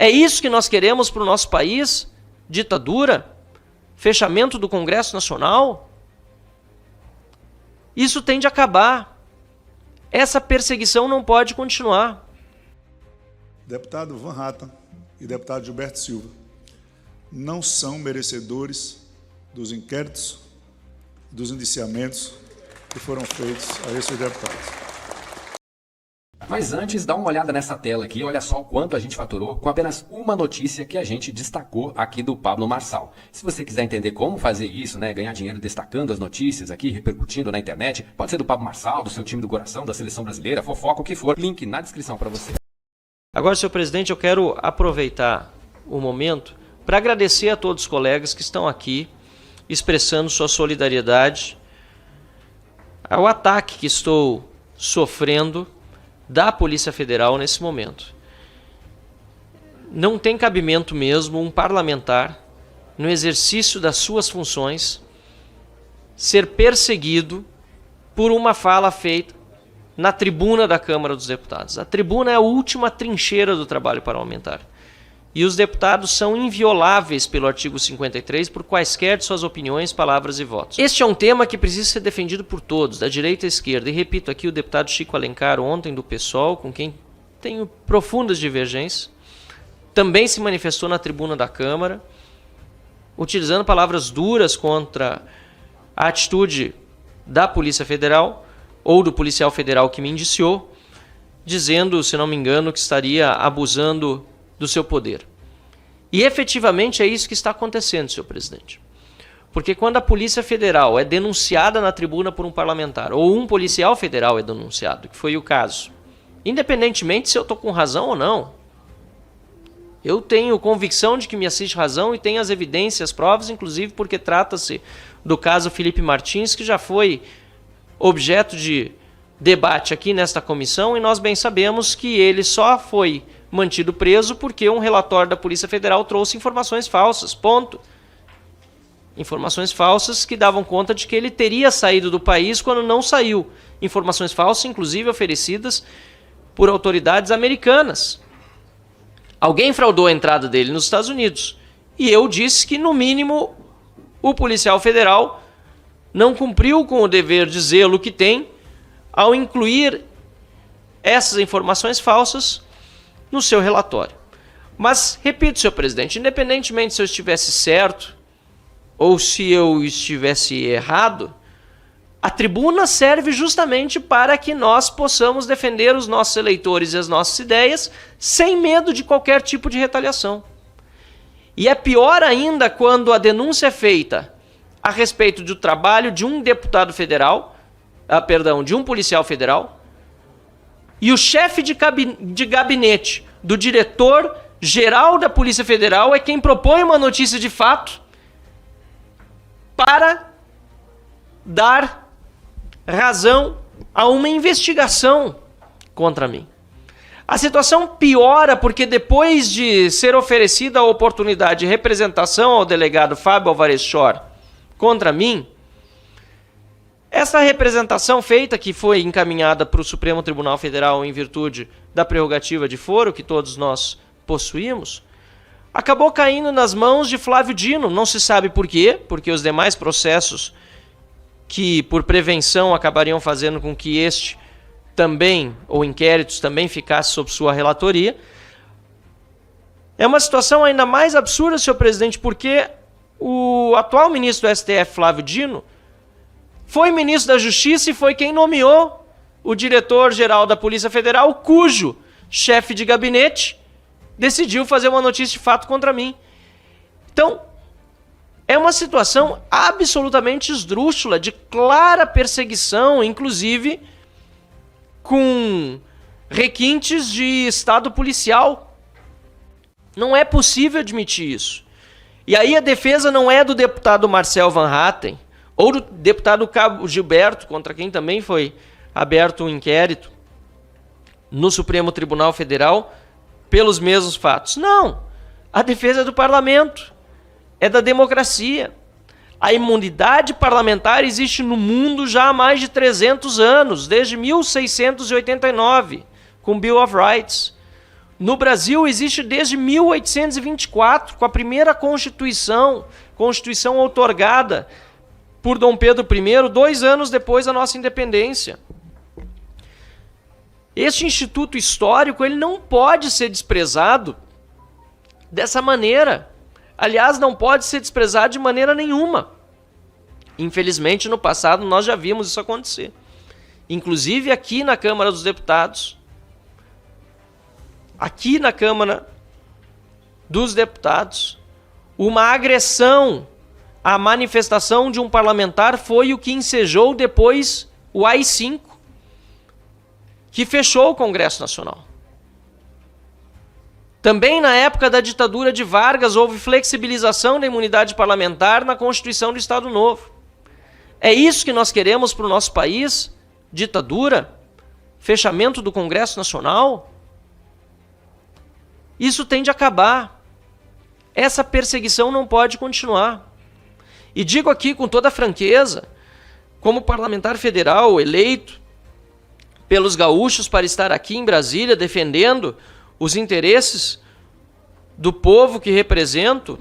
É isso que nós queremos para o nosso país? Ditadura? Fechamento do Congresso Nacional? Isso tem de acabar. Essa perseguição não pode continuar. Deputado Van Hatten e deputado Gilberto Silva não são merecedores dos inquéritos, dos indiciamentos que foram feitos a esses deputados. Mas antes, dá uma olhada nessa tela aqui, olha só o quanto a gente faturou com apenas uma notícia que a gente destacou aqui do Pablo Marçal. Se você quiser entender como fazer isso, né, ganhar dinheiro destacando as notícias aqui, repercutindo na internet, pode ser do Pablo Marçal, do seu time do coração, da seleção brasileira, fofoca, o que for, link na descrição para você. Agora, senhor presidente, eu quero aproveitar o momento para agradecer a todos os colegas que estão aqui expressando sua solidariedade ao ataque que estou sofrendo da Polícia Federal nesse momento. Não tem cabimento mesmo um parlamentar, no exercício das suas funções, ser perseguido por uma fala feita na tribuna da Câmara dos Deputados. A tribuna é a última trincheira do trabalho parlamentar. E os deputados são invioláveis pelo artigo 53 por quaisquer de suas opiniões, palavras e votos. Este é um tema que precisa ser defendido por todos, da direita à esquerda. E repito aqui, o deputado Chico Alencar, ontem do PSOL, com quem tenho profundas divergências, também se manifestou na tribuna da Câmara, utilizando palavras duras contra a atitude da Polícia Federal, ou do policial federal que me indiciou, dizendo, se não me engano, que estaria abusando do seu poder. E efetivamente é isso que está acontecendo, senhor presidente. Porque quando a Polícia Federal é denunciada na tribuna por um parlamentar, ou um policial federal é denunciado, que foi o caso, independentemente se eu estou com razão ou não, eu tenho convicção de que me assiste razão e tenho as evidências, as provas, inclusive porque trata-se do caso Felipe Martins, que já foi objeto de debate aqui nesta comissão, e nós bem sabemos que ele só foi mantido preso porque um relatório da Polícia Federal trouxe informações falsas, ponto. Informações falsas que davam conta de que ele teria saído do país quando não saiu. Informações falsas, inclusive oferecidas por autoridades americanas. Alguém fraudou a entrada dele nos Estados Unidos. E eu disse que, no mínimo, o policial federal não cumpriu com o dever de zelo que tem ao incluir essas informações falsas no seu relatório. Mas, repito, senhor presidente, independentemente se eu estivesse certo ou se eu estivesse errado, a tribuna serve justamente para que nós possamos defender os nossos eleitores e as nossas ideias sem medo de qualquer tipo de retaliação. E é pior ainda quando a denúncia é feita a respeito do trabalho de um deputado federal, de um policial federal, e o chefe de gabinete do diretor-geral da Polícia Federal é quem propõe uma notícia de fato para dar razão a uma investigação contra mim. A situação piora porque depois de ser oferecida a oportunidade de representação ao delegado Fábio Alvarez Shor contra mim, essa representação feita, que foi encaminhada para o Supremo Tribunal Federal em virtude da prerrogativa de foro que todos nós possuímos, acabou caindo nas mãos de Flávio Dino. Não se sabe por quê, porque os demais processos que por prevenção acabariam fazendo com que este também, ou inquéritos também ficasse sob sua relatoria. É uma situação ainda mais absurda, senhor presidente, porque o atual ministro do STF, Flávio Dino, foi ministro da Justiça e foi quem nomeou o diretor-geral da Polícia Federal, cujo chefe de gabinete decidiu fazer uma notícia de fato contra mim. Então, é uma situação absolutamente esdrúxula, de clara perseguição, inclusive com requintes de estado policial. Não é possível admitir isso. E aí a defesa não é do deputado Marcel Van Hatten, ou do deputado Cabo Gilberto, contra quem também foi aberto um inquérito no Supremo Tribunal Federal pelos mesmos fatos. Não! A defesa é do parlamento, é da democracia. A imunidade parlamentar existe no mundo já há mais de 300 anos, desde 1689, com Bill of Rights. no Brasil existe desde 1824, com a primeira Constituição outorgada por Dom Pedro I, 2 anos depois da nossa independência. Este instituto histórico ele não pode ser desprezado dessa maneira. Aliás, não pode ser desprezado de maneira nenhuma. Infelizmente, no passado, nós já vimos isso acontecer. Inclusive aqui na Câmara dos Deputados, uma agressão à manifestação de um parlamentar foi o que ensejou depois o AI-5, que fechou o Congresso Nacional. Também na época da ditadura de Vargas houve flexibilização da imunidade parlamentar na Constituição do Estado Novo. É isso que nós queremos para o nosso país? Ditadura? Fechamento do Congresso Nacional? Isso tem de acabar. Essa perseguição não pode continuar. E digo aqui com toda franqueza, como parlamentar federal eleito pelos gaúchos para estar aqui em Brasília defendendo os interesses do povo que represento,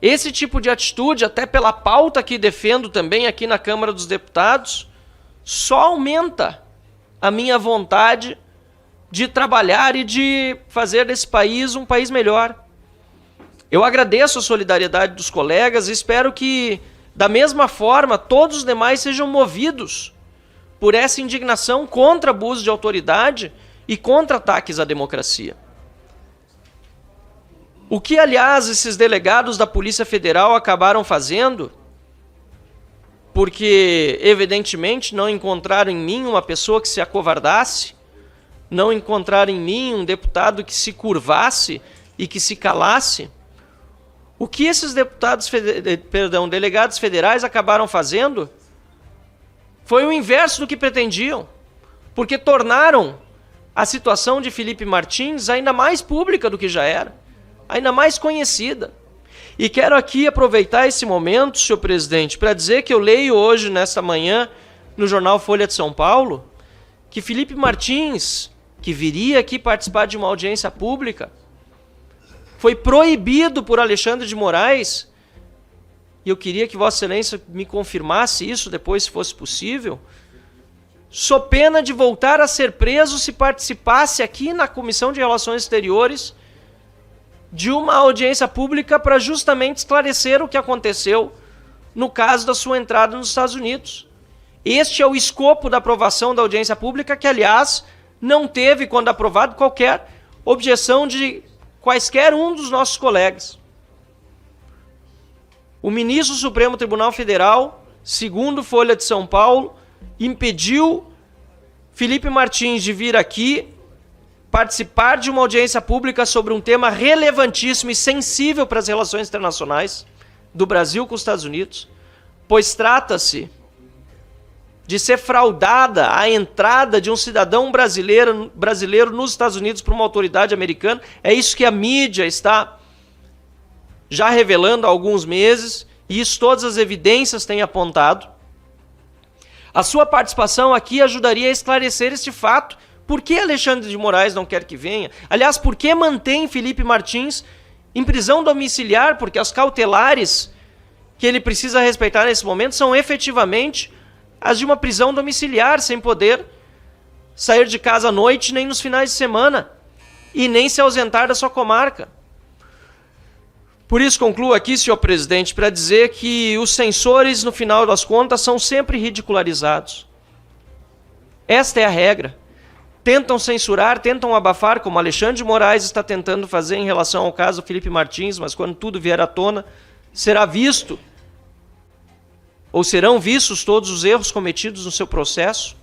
esse tipo de atitude, até pela pauta que defendo também aqui na Câmara dos Deputados, só aumenta a minha vontade de trabalhar e de fazer desse país um país melhor. Eu agradeço a solidariedade dos colegas e espero que, da mesma forma, todos os demais sejam movidos por essa indignação contra abuso de autoridade e contra ataques à democracia. O que, aliás, esses delegados da Polícia Federal acabaram fazendo, porque, evidentemente, não encontraram em mim uma pessoa que se acovardasse, não encontraram em mim um deputado que se curvasse e que se calasse. O que esses delegados federais acabaram fazendo foi o inverso do que pretendiam, porque tornaram a situação de Felipe Martins ainda mais pública do que já era, ainda mais conhecida. E quero aqui aproveitar esse momento, senhor presidente, para dizer que eu leio hoje, nesta manhã, no jornal Folha de São Paulo, que Felipe Martins, que viria aqui participar de uma audiência pública, foi proibido por Alexandre de Moraes, e eu queria que Vossa Excelência me confirmasse isso depois, se fosse possível, sob pena de voltar a ser preso se participasse aqui na Comissão de Relações Exteriores de uma audiência pública para justamente esclarecer o que aconteceu no caso da sua entrada nos Estados Unidos. Este é o escopo da aprovação da audiência pública, que, aliás, não teve, quando aprovado, qualquer objeção de quaisquer um dos nossos colegas. O ministro do Supremo Tribunal Federal, segundo Folha de São Paulo, impediu Felipe Martins de vir aqui participar de uma audiência pública sobre um tema relevantíssimo e sensível para as relações internacionais do Brasil com os Estados Unidos, pois trata-se de ser fraudada a entrada de um cidadão brasileiro nos Estados Unidos por uma autoridade americana. É isso que a mídia está já revelando há alguns meses, e isso todas as evidências têm apontado. A sua participação aqui ajudaria a esclarecer este fato. Por que Alexandre de Moraes não quer que venha? Aliás, por que mantém Felipe Martins em prisão domiciliar? Porque as cautelares que ele precisa respeitar nesse momento são efetivamente as de uma prisão domiciliar, sem poder sair de casa à noite, nem nos finais de semana, e nem se ausentar da sua comarca. Por isso concluo aqui, senhor presidente, para dizer que os censores, no final das contas, são sempre ridicularizados. Esta é a regra. Tentam censurar, tentam abafar, como Alexandre de Moraes está tentando fazer em relação ao caso Felipe Martins, mas quando tudo vier à tona, será visto, ou serão vistos todos os erros cometidos no seu processo.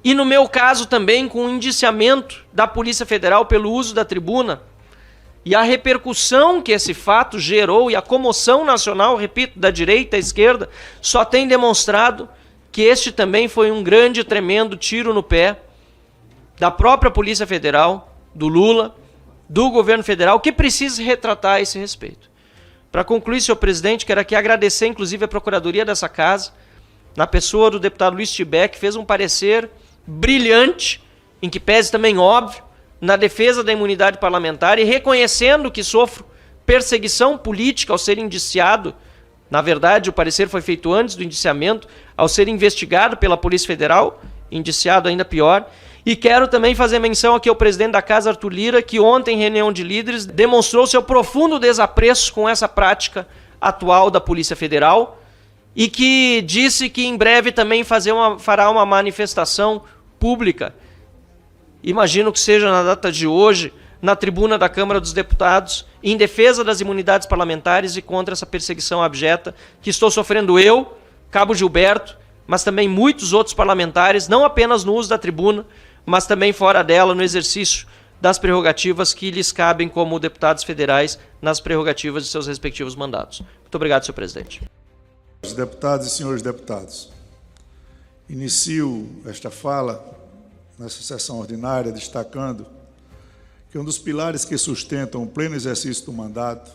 E no meu caso também, com o indiciamento da Polícia Federal pelo uso da tribuna, e a repercussão que esse fato gerou, e a comoção nacional, repito, da direita à esquerda, só tem demonstrado que este também foi um grande e tremendo tiro no pé da própria Polícia Federal, do Lula, do governo federal, que precisa se retratar a esse respeito. Para concluir, senhor presidente, quero aqui agradecer, inclusive, a Procuradoria dessa casa, na pessoa do deputado Luiz Tibé, que fez um parecer brilhante em que pese também óbvio, na defesa da imunidade parlamentar e reconhecendo que sofro perseguição política ao ser indiciado. Na verdade, o parecer foi feito antes do indiciamento, ao ser investigado pela Polícia Federal, indiciado ainda pior. E quero também fazer menção aqui ao presidente da Casa, Arthur Lira, que ontem, em reunião de líderes, demonstrou seu profundo desapreço com essa prática atual da Polícia Federal e que disse que em breve também fará uma manifestação pública. Imagino que seja na data de hoje, na tribuna da Câmara dos Deputados, em defesa das imunidades parlamentares e contra essa perseguição abjeta que estou sofrendo eu, Cabo Gilberto, mas também muitos outros parlamentares, não apenas no uso da tribuna, mas também fora dela, no exercício das prerrogativas que lhes cabem como deputados federais nas prerrogativas de seus respectivos mandatos. Muito obrigado, senhor presidente. Deputados e senhores deputados, inicio esta fala nessa sessão ordinária destacando que um dos pilares que sustentam o pleno exercício do mandato,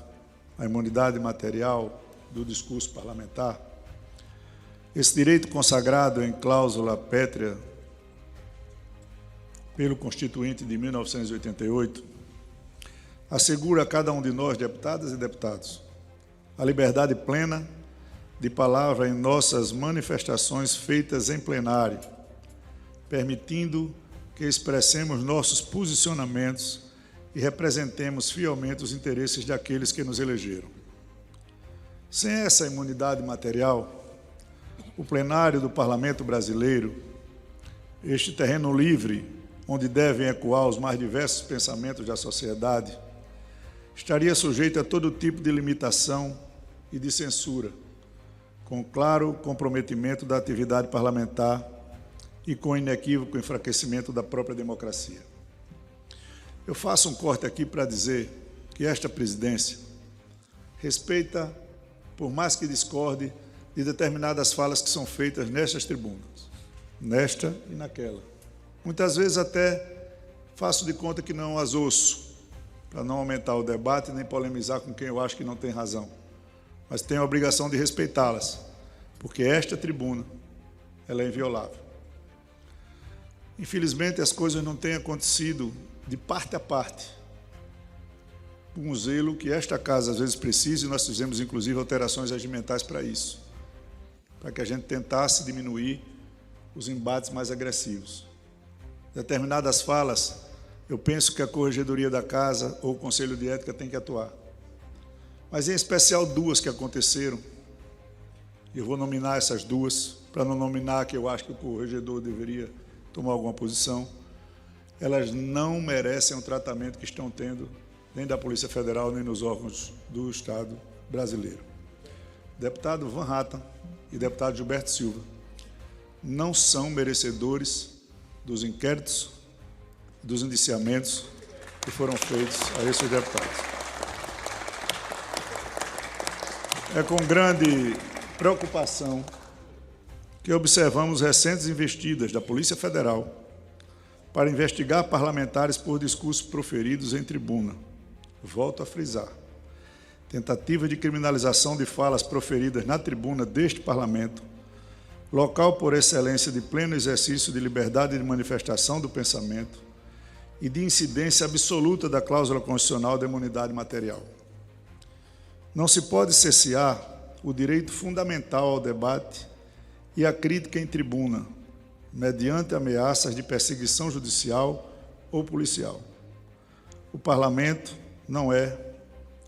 a imunidade material do discurso parlamentar, esse direito consagrado em cláusula pétrea pelo Constituinte de 1988, assegura a cada um de nós, deputadas e deputados, a liberdade plena de palavra em nossas manifestações feitas em plenário, permitindo que expressemos nossos posicionamentos e representemos fielmente os interesses daqueles que nos elegeram. Sem essa imunidade material, o plenário do Parlamento brasileiro, este terreno livre, onde devem ecoar os mais diversos pensamentos da sociedade, estaria sujeito a todo tipo de limitação e de censura, com claro comprometimento da atividade parlamentar e com inequívoco enfraquecimento da própria democracia. Eu faço um corte aqui para dizer que esta presidência respeita, por mais que discorde, de determinadas falas que são feitas nestas tribunas, nesta e naquela. Muitas vezes até faço de conta que não as ouço, para não aumentar o debate nem polemizar com quem eu acho que não tem razão. Mas tenho a obrigação de respeitá-las, porque esta tribuna ela é inviolável. Infelizmente, as coisas não têm acontecido de parte a parte, com um zelo que esta casa às vezes precisa, e nós fizemos inclusive alterações regimentais para isso, para que a gente tentasse diminuir os embates mais agressivos. Determinadas falas, eu penso que a Corregedoria da Casa ou o Conselho de Ética tem que atuar. Mas em especial duas que aconteceram, e eu vou nominar essas duas, para não nominar que eu acho que o corregedor deveria tomar alguma posição, elas não merecem o tratamento que estão tendo nem da Polícia Federal, nem nos órgãos do Estado brasileiro. Deputado Van Hatten e deputado Gilberto Silva não são merecedores dos inquéritos, dos indiciamentos que foram feitos a esses deputados. É com grande preocupação que observamos recentes investidas da Polícia Federal para investigar parlamentares por discursos proferidos em tribuna. Volto a frisar. Tentativa de criminalização de falas proferidas na tribuna deste Parlamento, local por excelência de pleno exercício de liberdade de manifestação do pensamento e de incidência absoluta da cláusula constitucional da imunidade material. Não se pode cessear o direito fundamental ao debate e à crítica em tribuna, mediante ameaças de perseguição judicial ou policial. O Parlamento não é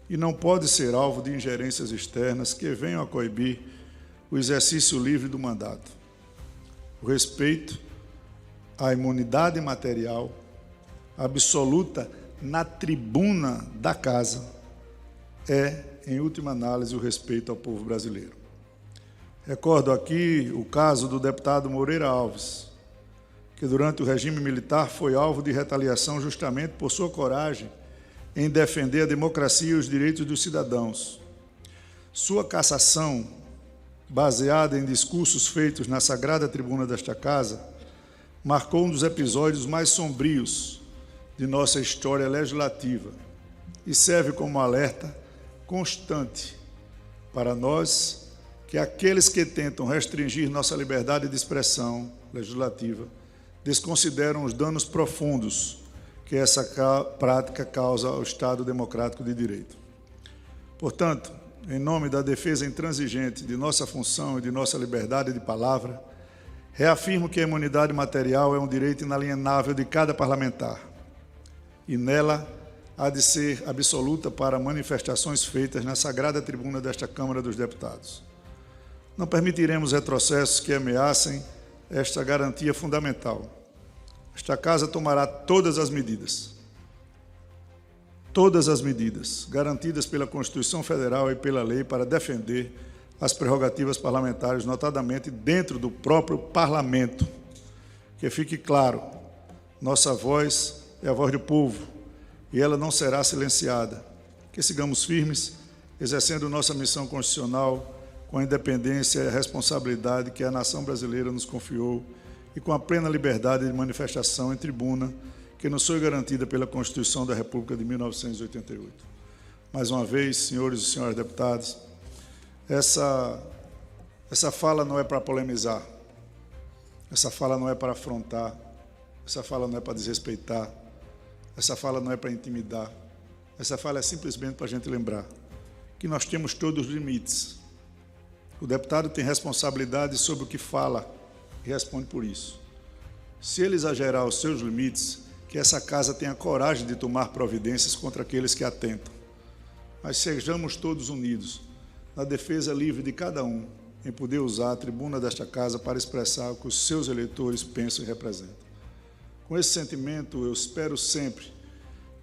e não pode ser alvo de ingerências externas que venham a coibir o exercício livre do mandato. O respeito à imunidade material absoluta na tribuna da Casa é, em última análise, o respeito ao povo brasileiro. Recordo aqui o caso do deputado Moreira Alves, que durante o regime militar foi alvo de retaliação justamente por sua coragem em defender a democracia e os direitos dos cidadãos. Sua cassação, baseada em discursos feitos na sagrada tribuna desta Casa, marcou um dos episódios mais sombrios de nossa história legislativa e serve como alerta constante para nós que aqueles que tentam restringir nossa liberdade de expressão legislativa desconsideram os danos profundos que essa prática causa ao Estado democrático de direito. Portanto, em nome da defesa intransigente de nossa função e de nossa liberdade de palavra, reafirmo que a imunidade material é um direito inalienável de cada parlamentar e nela há de ser absoluta para manifestações feitas na sagrada tribuna desta Câmara dos Deputados. Não permitiremos retrocessos que ameacem esta garantia fundamental. Esta Casa tomará todas as medidas garantidas pela Constituição Federal e pela lei para defender as prerrogativas parlamentares, notadamente dentro do próprio Parlamento. Que fique claro, nossa voz é a voz do povo e ela não será silenciada. Que sigamos firmes, exercendo nossa missão constitucional com a independência e a responsabilidade que a nação brasileira nos confiou e com a plena liberdade de manifestação em tribuna que nos foi garantida pela Constituição da República de 1988. Mais uma vez, senhores e senhoras deputados, essa fala não é para polemizar, essa fala não é para afrontar, essa fala não é para desrespeitar, essa fala não é para intimidar, essa fala é simplesmente para a gente lembrar que nós temos todos os limites. O deputado tem responsabilidade sobre o que fala e responde por isso. Se ele exagerar os seus limites, que essa Casa tenha coragem de tomar providências contra aqueles que atentam. Mas sejamos todos unidos na defesa livre de cada um em poder usar a tribuna desta Casa para expressar o que os seus eleitores pensam e representam. Com esse sentimento, eu espero sempre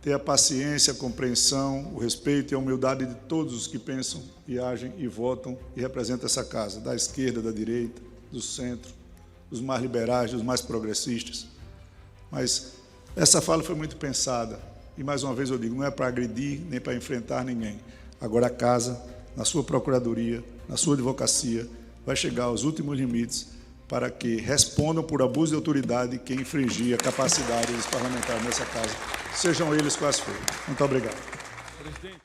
ter a paciência, a compreensão, o respeito e a humildade de todos os que pensam e agem e votam e representam essa Casa, da esquerda, da direita, do centro, dos mais liberais, dos mais progressistas. Mas essa fala foi muito pensada e, mais uma vez eu digo, não é para agredir nem para enfrentar ninguém. Agora a Casa, na sua procuradoria, na sua advocacia, vai chegar aos últimos limites para que respondam por abuso de autoridade quem infringir a capacidade dos parlamentares nessa Casa, sejam eles quais forem. Muito obrigado.